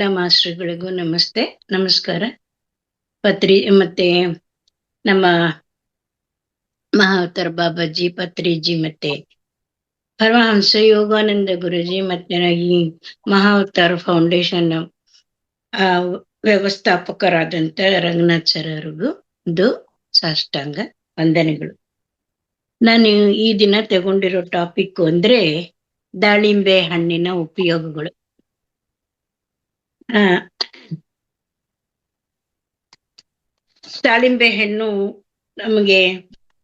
ಎಲ್ಲ ಮಾಸ್ಟರ್ಗಳಿಗೂ ನಮಸ್ತೆ, ನಮಸ್ಕಾರ. ಮತ್ತೆ ನಮ್ಮ ಮಹಾವತಾರ ಬಾಬಾಜಿ, ಪತ್ರಿಜಿ, ಮತ್ತೆ ಪರಮಹಂಸ ಯೋಗಾನಂದ ಗುರುಜಿ, ಮತ್ತೆ ಈ ಮಹಾವತಾರ ಫೌಂಡೇಶನ್ ವ್ಯವಸ್ಥಾಪಕರಾದಂತ ರಂಗನಾಥ್ ಸರ್ ಅವ್ರಿಗೂ ಇದು ಸಾಷ್ಟಾಂಗ ವಂದನೆಗಳು. ನಾನು ಈ ದಿನ ತಗೊಂಡಿರೋ ಟಾಪಿಕ್ ಅಂದ್ರೆ ದಾಳಿಂಬೆ ಹಣ್ಣಿನ ಉಪಯೋಗಗಳು. ದಾಳಿಂಬೆ ಹಣ್ಣು ನಮಗೆ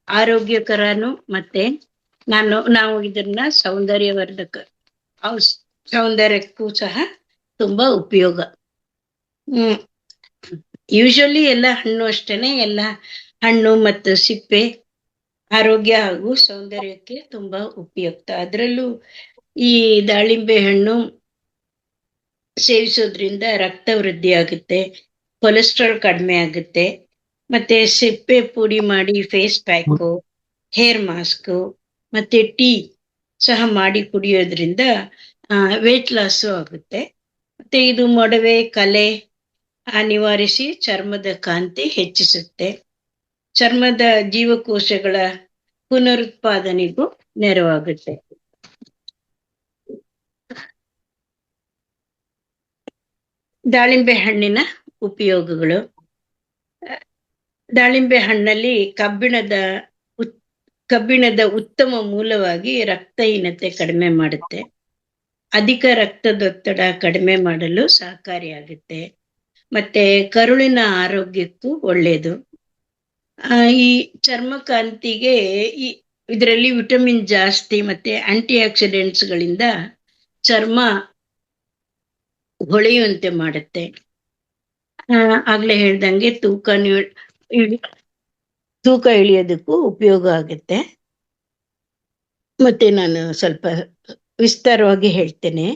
ಆರೋಗ್ಯಕರನು, ಮತ್ತೆ ನಾವು ಇದನ್ನ ಸೌಂದರ್ಯವರ್ಧಕ ಸೌಂದರ್ಯಕ್ಕೂ ಸಹ ತುಂಬಾ ಉಪಯೋಗ. ಯೂಶಲಿ ಎಲ್ಲ ಹಣ್ಣು ಅಷ್ಟೇನೆ, ಎಲ್ಲ ಹಣ್ಣು ಮತ್ತು ಸಿಪ್ಪೆ ಆರೋಗ್ಯ ಹಾಗೂ ಸೌಂದರ್ಯಕ್ಕೆ ತುಂಬಾ ಉಪಯುಕ್ತ. ಅದರಲ್ಲೂ ಈ ದಾಳಿಂಬೆ ಹಣ್ಣು ಸೇವಿಸೋದ್ರಿಂದ ರಕ್ತ ವೃದ್ಧಿ ಆಗುತ್ತೆ, ಕೊಲೆಸ್ಟ್ರಾಲ್ ಕಡಿಮೆ ಆಗುತ್ತೆ, ಮತ್ತೆ ಸಿಪ್ಪೆ ಪುಡಿ ಮಾಡಿ ಫೇಸ್ ಪ್ಯಾಕು, ಹೇರ್ ಮಾಸ್ಕ್, ಮತ್ತೆ ಟೀ ಸಹ ಮಾಡಿ ಕುಡಿಯೋದ್ರಿಂದ ವೇಟ್ ಲಾಸು ಆಗುತ್ತೆ. ಮತ್ತೆ ಇದು ಮೊಡವೆ, ಕಲೆ ನಿವಾರಿಸಿ ಚರ್ಮದ ಕಾಂತಿ ಹೆಚ್ಚಿಸುತ್ತೆ, ಚರ್ಮದ ಜೀವಕೋಶಗಳ ಪುನರುತ್ಪಾದನೆಗೂ ನೆರವಾಗುತ್ತೆ. ದಾಳಿಂಬೆ ಹಣ್ಣಿನ ಉಪಯೋಗಗಳು. ದಾಳಿಂಬೆ ಹಣ್ಣಲ್ಲಿ ಕಬ್ಬಿಣದ ಉತ್ತಮ ಮೂಲವಾಗಿ ರಕ್ತಹೀನತೆ ಕಡಿಮೆ ಮಾಡುತ್ತೆ, ಅಧಿಕ ರಕ್ತದೊತ್ತಡ ಕಡಿಮೆ ಮಾಡಲು ಸಹಕಾರಿಯಾಗುತ್ತೆ, ಮತ್ತೆ ಕರುಳಿನ ಆರೋಗ್ಯಕ್ಕೂ ಒಳ್ಳೆಯದು. ಈ ಚರ್ಮಕಾಂತಿಗೆ ಇದರಲ್ಲಿ ವಿಟಮಿನ್ ಜಾಸ್ತಿ, ಮತ್ತೆ ಆಂಟಿ ಆಕ್ಸಿಡೆಂಟ್ಸ್ ಗಳಿಂದ ಚರ್ಮ ಹೊಳೆಯುವಂತೆ ಮಾಡುತ್ತೆ. ಆಗ್ಲೇ ಹೇಳ್ದಂಗೆ ತೂಕ ಇಳಿಯೋದಕ್ಕೂ ಉಪಯೋಗ ಆಗುತ್ತೆ. ಮತ್ತೆ ನಾನು ಸ್ವಲ್ಪ ವಿಸ್ತಾರವಾಗಿ ಹೇಳ್ತೇನೆ.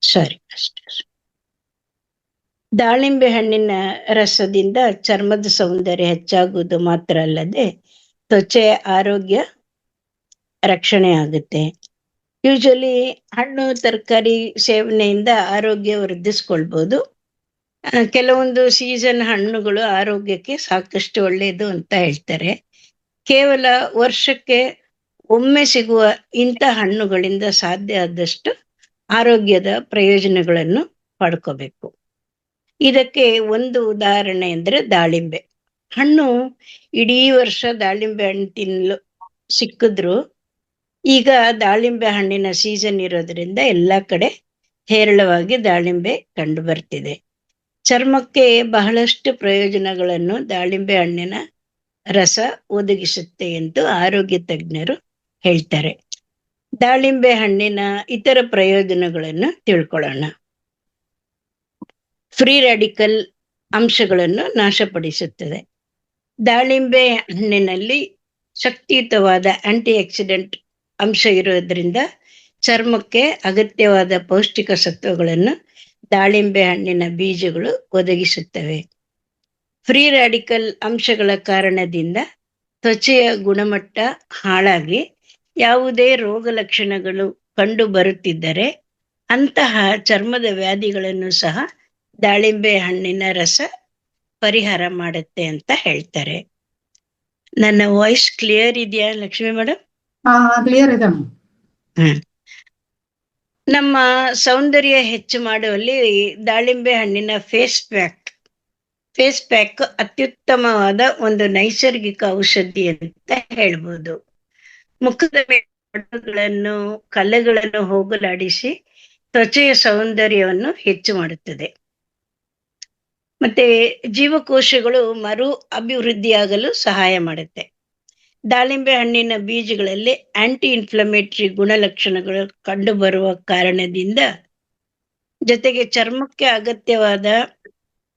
ಸರಿ, ಅಷ್ಟೇ. ದಾಳಿಂಬೆ ಹಣ್ಣಿನ ರಸದಿಂದ ಚರ್ಮದ ಸೌಂದರ್ಯ ಹೆಚ್ಚಾಗುವುದು ಮಾತ್ರ ಅಲ್ಲದೆ ತ್ವಚೆಯ ಆರೋಗ್ಯ ರಕ್ಷಣೆ ಆಗುತ್ತೆ. ಯೂಶಲಿ ಹಣ್ಣು ತರಕಾರಿ ಸೇವನೆಯಿಂದ ಆರೋಗ್ಯ ವೃದ್ಧಿಸ್ಕೊಳ್ಬಹುದು. ಕೆಲವೊಂದು ಸೀಸನ್ ಹಣ್ಣುಗಳು ಆರೋಗ್ಯಕ್ಕೆ ಸಾಕಷ್ಟು ಒಳ್ಳೆಯದು ಅಂತ ಹೇಳ್ತಾರೆ. ಕೇವಲ ವರ್ಷಕ್ಕೆ ಒಮ್ಮೆ ಸಿಗುವ ಇಂಥ ಹಣ್ಣುಗಳಿಂದ ಸಾಧ್ಯ ಆದಷ್ಟು ಆರೋಗ್ಯದ ಪ್ರಯೋಜನಗಳನ್ನು ಪಡ್ಕೋಬೇಕು. ಇದಕ್ಕೆ ಒಂದು ಉದಾಹರಣೆ ಅಂದ್ರೆ ದಾಳಿಂಬೆ ಹಣ್ಣು. ಇಡೀ ವರ್ಷ ದಾಳಿಂಬೆ ಹಣ್ಣು ತಿನ್ನಲು ಸಿಕ್ಕಿದ್ರು ಈಗ ದಾಳಿಂಬೆ ಹಣ್ಣಿನ ಸೀಸನ್ ಇರೋದ್ರಿಂದ ಎಲ್ಲ ಕಡೆ ಹೇರಳವಾಗಿ ದಾಳಿಂಬೆ ಕಂಡು ಬರ್ತಿದೆ. ಚರ್ಮಕ್ಕೆ ಬಹಳಷ್ಟು ಪ್ರಯೋಜನಗಳನ್ನು ದಾಳಿಂಬೆ ಹಣ್ಣಿನ ರಸ ಒದಗಿಸುತ್ತೆ ಎಂದು ಆರೋಗ್ಯ ತಜ್ಞರು ಹೇಳ್ತಾರೆ. ದಾಳಿಂಬೆ ಹಣ್ಣಿನ ಇತರ ಪ್ರಯೋಜನಗಳನ್ನು ತಿಳ್ಕೊಳ್ಳೋಣ. ಫ್ರೀ ರಾಡಿಕಲ್ ಅಂಶಗಳನ್ನು ನಾಶಪಡಿಸುತ್ತದೆ. ದಾಳಿಂಬೆ ಹಣ್ಣಿನಲ್ಲಿ ಶಕ್ತಿಯುತವಾದ ಆಂಟಿ ಆಕ್ಸಿಡೆಂಟ್ ಅಂಶ ಇರೋದ್ರಿಂದ ಚರ್ಮಕ್ಕೆ ಅಗತ್ಯವಾದ ಪೌಷ್ಟಿಕ ಸತ್ವಗಳನ್ನು ದಾಳಿಂಬೆ ಹಣ್ಣಿನ ಬೀಜಗಳು ಒದಗಿಸುತ್ತವೆ. ಫ್ರೀ ರಾಡಿಕಲ್ ಅಂಶಗಳ ಕಾರಣದಿಂದ ತ್ವಚೆಯ ಗುಣಮಟ್ಟ ಹಾಳಾಗಿ ಯಾವುದೇ ರೋಗ ಲಕ್ಷಣಗಳು ಕಂಡು ಬರುತ್ತಿದ್ದರೆ ಅಂತಹ ಚರ್ಮದ ವ್ಯಾಧಿಗಳನ್ನು ಸಹ ದಾಳಿಂಬೆ ಹಣ್ಣಿನ ರಸ ಪರಿಹಾರ ಮಾಡುತ್ತೆ ಅಂತ ಹೇಳ್ತಾರೆ. ನನ್ನ ವಾಯ್ಸ್ ಕ್ಲಿಯರ್ ಇದೆಯಾ ಲಕ್ಷ್ಮಿ ಮೇಡಮ್? ಕ್ಲಿಯರ್ ಇದೆ. ನಮ್ಮ ಸೌಂದರ್ಯ ಹೆಚ್ಚು ಮಾಡುವಲ್ಲಿ ದಾಳಿಂಬೆ ಹಣ್ಣಿನ ಫೇಸ್ ಪ್ಯಾಕ್ ಅತ್ಯುತ್ತಮವಾದ ಒಂದು ನೈಸರ್ಗಿಕ ಔಷಧಿ ಅಂತ ಹೇಳ್ಬೋದು. ಮುಖದ ಮೇಗಳನ್ನು ಕಲೆಗಳನ್ನು ಹೋಗಲಾಡಿಸಿ ತ್ವಚೆಯ ಸೌಂದರ್ಯವನ್ನು ಹೆಚ್ಚು ಮಾಡುತ್ತದೆ. ಮತ್ತೆ ಜೀವಕೋಶಗಳು ಮರು ಅಭಿವೃದ್ಧಿಯಾಗಲು ಸಹಾಯ ಮಾಡುತ್ತೆ. ದಾಳಿಂಬೆ ಹಣ್ಣಿನ ಬೀಜಗಳಲ್ಲಿ ಆಂಟಿ ಇನ್ಫ್ಲಮೇಟರಿ ಗುಣಲಕ್ಷಣಗಳು ಕಂಡುಬರುವ ಕಾರಣದಿಂದ ಜೊತೆಗೆ ಚರ್ಮಕ್ಕೆ ಅಗತ್ಯವಾದ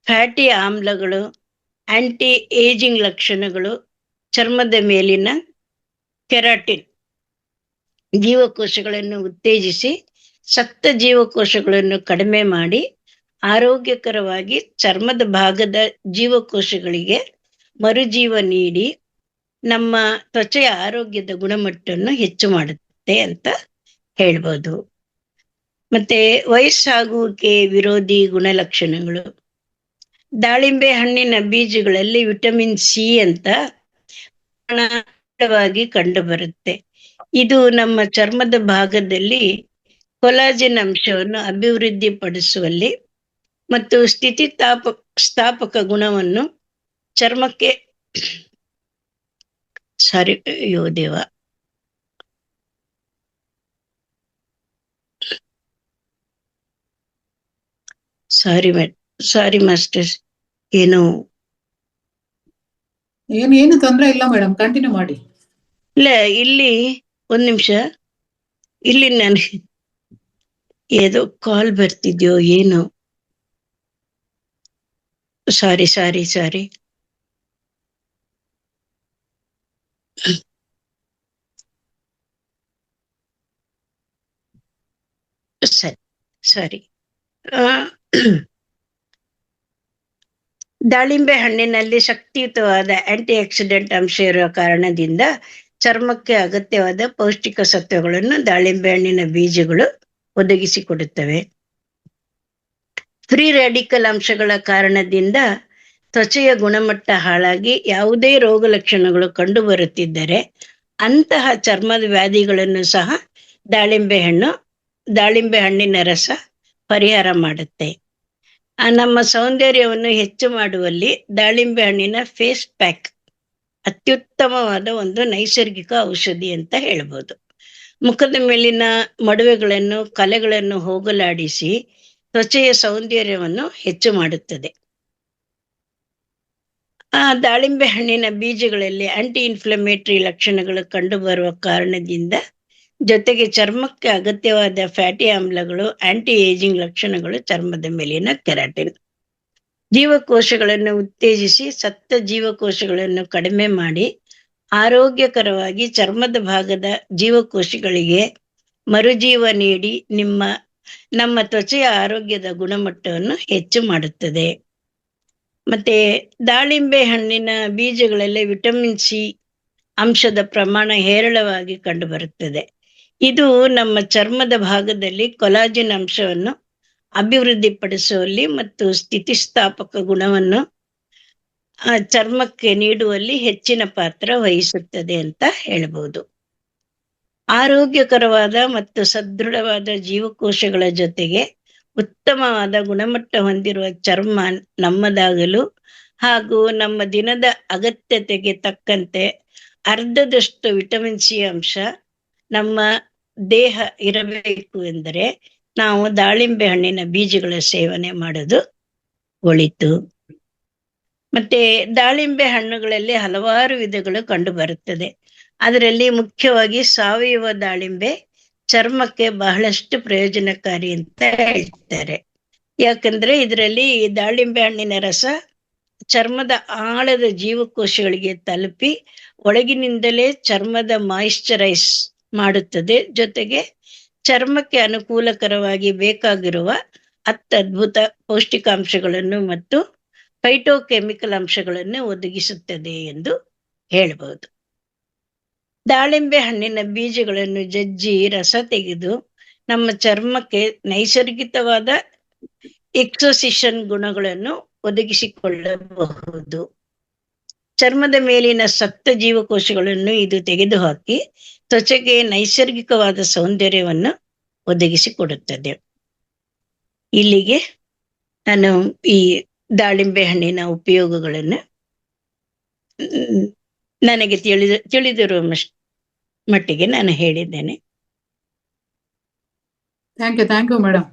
ಫ್ಯಾಟಿ ಆಮ್ಲಗಳು, ಆಂಟಿ ಏಜಿಂಗ್ ಲಕ್ಷಣಗಳು, ಚರ್ಮದ ಮೇಲಿನ ಕೆರಾಟಿನ್ ಜೀವಕೋಶಗಳನ್ನು ಉತ್ತೇಜಿಸಿ ಸತ್ತ ಜೀವಕೋಶಗಳನ್ನು ಕಡಿಮೆ ಮಾಡಿ ಆರೋಗ್ಯಕರವಾಗಿ ಚರ್ಮದ ಭಾಗದ ಜೀವಕೋಶಗಳಿಗೆ ಮರುಜೀವ ನೀಡಿ ನಮ್ಮ ತ್ವಚೆಯ ಆರೋಗ್ಯದ ಗುಣಮಟ್ಟವನ್ನು ಹೆಚ್ಚು ಮಾಡುತ್ತೆ ಅಂತ ಹೇಳ್ಬೋದು. ಮತ್ತೆ ವಯಸ್ಸಾಗುವಿಕೆ ವಿರೋಧಿ ಗುಣಲಕ್ಷಣಗಳು. ದಾಳಿಂಬೆ ಹಣ್ಣಿನ ಬೀಜಗಳಲ್ಲಿ ವಿಟಮಿನ್ ಸಿ ಅಂತ ವಾಗಿ ಕಂಡು ಬರುತ್ತೆ. ಇದು ನಮ್ಮ ಚರ್ಮದ ಭಾಗದಲ್ಲಿ ಕೊಲಾಜಿನ್ ಅಂಶವನ್ನು ಅಭಿವೃದ್ಧಿ ಪಡಿಸುವಲ್ಲಿ ಮತ್ತು ಸ್ಥಾಪಕ ಗುಣವನ್ನು ಚರ್ಮಕ್ಕೆ ಅಯ್ಯೋ ದೇವ ಸಾರಿ ಮಾಸ್ಟರ್ಸ್, ಏನು ತೊಂದ್ರೆ ಇಲ್ಲ ಮೇಡಮ್, ಕಂಟಿನ್ಯೂ ಮಾಡಿ. ಇಲ್ಲ, ಇಲ್ಲಿ ಒಂದ್ ನಿಮಿಷ, ಇಲ್ಲಿ ನನಗೆ ಏದೋ ಕಾಲ್ ಬರ್ತಿದ್ಯೋ ಏನು. ಸಾರಿ ಸರಿ ದಾಳಿಂಬೆ ಹಣ್ಣಿನಲ್ಲಿ ಶಕ್ತಿಯುತವಾದ ಆಂಟಿ ಆಕ್ಸಿಡೆಂಟ್ ಅಂಶ ಇರುವ ಕಾರಣದಿಂದ ಚರ್ಮಕ್ಕೆ ಅಗತ್ಯವಾದ ಪೌಷ್ಟಿಕ ಸತ್ವಗಳನ್ನು ದಾಳಿಂಬೆ ಹಣ್ಣಿನ ಬೀಜಗಳು ಒದಗಿಸಿಕೊಡುತ್ತವೆ. ಫ್ರೀ ರ್ಯಾಡಿಕಲ್ ಅಂಶಗಳ ಕಾರಣದಿಂದ ತ್ವಚೆಯ ಗುಣಮಟ್ಟ ಹಾಳಾಗಿ ಯಾವುದೇ ರೋಗ ಲಕ್ಷಣಗಳು ಕಂಡು ಬರುತ್ತಿದ್ದರೆ ಅಂತಹ ಚರ್ಮದ ವ್ಯಾಧಿಗಳನ್ನು ಸಹ ದಾಳಿಂಬೆ ಹಣ್ಣಿನ ರಸ ಪರಿಹಾರ ಮಾಡುತ್ತೆ. ನಮ್ಮ ಸೌಂದರ್ಯವನ್ನು ಹೆಚ್ಚು ಮಾಡುವಲ್ಲಿ ದಾಳಿಂಬೆ ಹಣ್ಣಿನ ಫೇಸ್ ಪ್ಯಾಕ್ ಅತ್ಯುತ್ತಮವಾದ ಒಂದು ನೈಸರ್ಗಿಕ ಔಷಧಿ ಅಂತ ಹೇಳ್ಬೋದು. ಮುಖದ ಮೇಲಿನ ಮಡುವೆಗಳನ್ನು, ಕಲೆಗಳನ್ನು ಹೋಗಲಾಡಿಸಿ ತ್ವಚೆಯ ಸೌಂದರ್ಯವನ್ನು ಹೆಚ್ಚು ಮಾಡುತ್ತದೆ. ದಾಳಿಂಬೆ ಹಣ್ಣಿನ ಬೀಜಗಳಲ್ಲಿ ಆಂಟಿ ಇನ್ಫ್ಲಮೇಟರಿ ಲಕ್ಷಣಗಳು ಕಂಡು ಬರುವ ಕಾರಣದಿಂದ ಜೊತೆಗೆ ಚರ್ಮಕ್ಕೆ ಅಗತ್ಯವಾದ ಫ್ಯಾಟಿ ಆಮ್ಲಗಳು, ಆಂಟಿ ಏಜಿಂಗ್ ಲಕ್ಷಣಗಳು, ಚರ್ಮದ ಮೇಲಿನ ಕೆರಾಟಿನ್, ಜೀವಕೋಶಗಳನ್ನು ಉತ್ತೇಜಿಸಿ ಸತ್ತ ಜೀವಕೋಶಗಳನ್ನು ಕಡಿಮೆ ಮಾಡಿ ಆರೋಗ್ಯಕರವಾಗಿ ಚರ್ಮದ ಭಾಗದ ಜೀವಕೋಶಗಳಿಗೆ ಮರುಜೀವ ನೀಡಿ ನಮ್ಮ ತ್ವಚೆಯ ಆರೋಗ್ಯದ ಗುಣಮಟ್ಟವನ್ನು ಹೆಚ್ಚು ಮಾಡುತ್ತದೆ. ಮತ್ತೆ ದಾಳಿಂಬೆ ಹಣ್ಣಿನ ಬೀಜಗಳಲ್ಲಿ ವಿಟಮಿನ್ ಸಿ ಅಂಶದ ಪ್ರಮಾಣ ಹೇರಳವಾಗಿ ಕಂಡುಬರುತ್ತದೆ. ಇದು ನಮ್ಮ ಚರ್ಮದ ಭಾಗದಲ್ಲಿ ಕೊಲಾಜಿನ್ ಅಂಶವನ್ನು ಅಭಿವೃದ್ಧಿಪಡಿಸುವಲ್ಲಿ ಮತ್ತು ಸ್ಥಿತಿಸ್ಥಾಪಕ ಗುಣವನ್ನು ಚರ್ಮಕ್ಕೆ ನೀಡುವಲ್ಲಿ ಹೆಚ್ಚಿನ ಪಾತ್ರ ವಹಿಸುತ್ತದೆ ಅಂತ ಹೇಳ್ಬೋದು. ಆರೋಗ್ಯಕರವಾದ ಮತ್ತು ಸದೃಢವಾದ ಜೀವಕೋಶಗಳ ಜೊತೆಗೆ ಉತ್ತಮವಾದ ಗುಣಮಟ್ಟ ಹೊಂದಿರುವ ಚರ್ಮ ನಮ್ಮದಾಗಲು ಹಾಗೂ ನಮ್ಮ ದಿನದ ಅಗತ್ಯತೆಗೆ ತಕ್ಕಂತೆ ಅರ್ಧದಷ್ಟು ವಿಟಮಿನ್ ಸಿ ಅಂಶ ನಮ್ಮ ದೇಹ ಇರಬೇಕು ಎಂದರೆ ನಾವು ದಾಳಿಂಬೆ ಹಣ್ಣಿನ ಬೀಜಗಳ ಸೇವನೆ ಮಾಡೋದು ಒಳಿತು. ಮತ್ತೆ ದಾಳಿಂಬೆ ಹಣ್ಣುಗಳಲ್ಲಿ ಹಲವಾರು ವಿಧಗಳು ಕಂಡು ಬರುತ್ತದೆ. ಅದರಲ್ಲಿ ಮುಖ್ಯವಾಗಿ ಸಾವಯವ ದಾಳಿಂಬೆ ಚರ್ಮಕ್ಕೆ ಬಹಳಷ್ಟು ಪ್ರಯೋಜನಕಾರಿ ಅಂತ ಹೇಳ್ತಾರೆ. ಯಾಕಂದ್ರೆ ಇದರಲ್ಲಿ ದಾಳಿಂಬೆ ಹಣ್ಣಿನ ರಸ ಚರ್ಮದ ಆಳದ ಜೀವಕೋಶಗಳಿಗೆ ತಲುಪಿ ಒಳಗಿನಿಂದಲೇ ಚರ್ಮದ ಮಾಯಿಶ್ಚರೈಸ್ ಮಾಡುತ್ತದೆ. ಜೊತೆಗೆ ಚರ್ಮಕ್ಕೆ ಅನುಕೂಲಕರವಾಗಿ ಬೇಕಾಗಿರುವ ಅತ್ಯದ್ಭುತ ಪೌಷ್ಟಿಕಾಂಶಗಳನ್ನು ಮತ್ತು ಫೈಟೋಕೆಮಿಕಲ್ ಅಂಶಗಳನ್ನು ಒದಗಿಸುತ್ತದೆ ಎಂದು ಹೇಳ್ಬೋದು. ದಾಳಿಂಬೆ ಹಣ್ಣಿನ ಬೀಜಗಳನ್ನು ಜಜ್ಜಿ ರಸ ತೆಗೆದು ನಮ್ಮ ಚರ್ಮಕ್ಕೆ ನೈಸರ್ಗಿಕವಾದ ಎಕ್ಸೋಸಿಷನ್ ಗುಣಗಳನ್ನು ಒದಗಿಸಿಕೊಳ್ಳಬಹುದು. ಚರ್ಮದ ಮೇಲಿನ ಸತ್ತ ಜೀವಕೋಶಗಳನ್ನು ಇದು ತೆಗೆದುಹಾಕಿ ತ್ವಚೆಗೆ ನೈಸರ್ಗಿಕವಾದ ಸೌಂದರ್ಯವನ್ನು ಒದಗಿಸಿಕೊಡುತ್ತದೆ. ಇಲ್ಲಿಗೆ ನಾನು ಈ ದಾಳಿಂಬೆ ಹಣ್ಣಿನ ಉಪಯೋಗಗಳನ್ನು ನನಗೆ ತಿಳಿದಿರುವ ಮಟ್ಟಿಗೆ ನಾನು ಹೇಳಿದ್ದೇನೆ. Thank you madam.